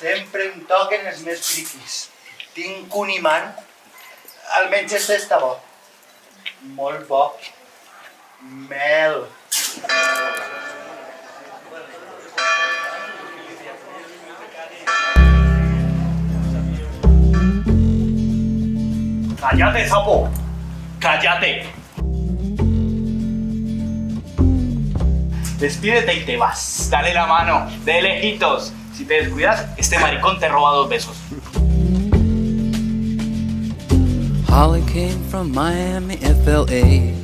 Sempre em toquen els més friquis. Tinc un imant. Almenys este està bo. Molt bo. Mel. ¡Cállate, sapo! ¡Cállate! Despídete y te vas. Dale la mano, de lejitos. Si te descuidas, este maricón te roba 2 besos. Holly came from Miami, FLA.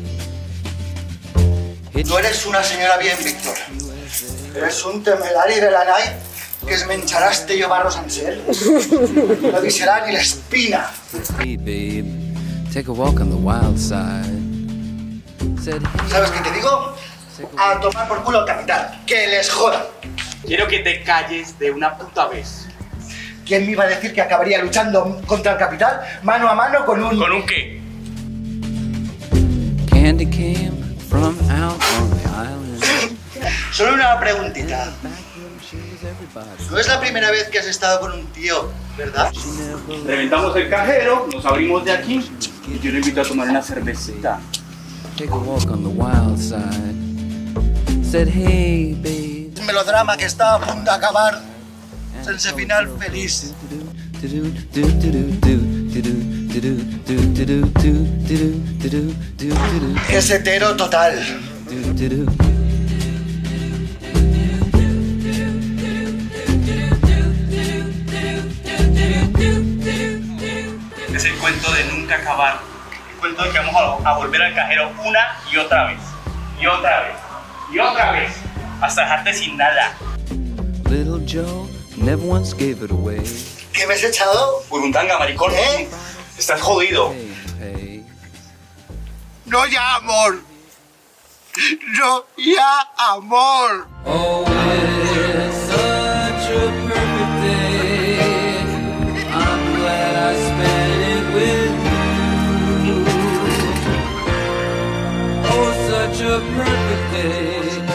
No eres una señora bien, Víctor. Eres un temerari de la night que es menjarà este llobarro sencer. No deixarà ni l'espina. Hey, babe, take a walk on the wild side. Said, hey, ¿Sabes qué te digo? A tomar por culo capital. Que les joda. Quiero que te calles de una puta vez. ¿Quién me iba a decir que acabaría luchando contra el capital mano a mano con un... ¿Con un qué? Candy came from out on the island. Solo una preguntita. Back room, she's everybody. No es la primera vez que has estado con un tío, ¿verdad? She never Reventamos el cajero, nos abrimos de aquí y yo le invito a tomar una cervecita. take a walk on the wild side. Said, hey, babe. Un melodrama que está a punto de acabar sense final feliç. Es hetero total. Es el cuento de nunca acabar. El cuento de que vamos a volver al cajero una y otra vez. Y otra vez. Y otra vez. Hasta dejarte sin nada. Little Joe never once gave it away. ¿Qué me has echado? Burundanga, maricón. ¿Eh? Estás jodido. Hey, hey. No ya amor. No ya amor. Oh, it's such a perfect day. I'm glad I spent it with you. Oh, such a perfect day.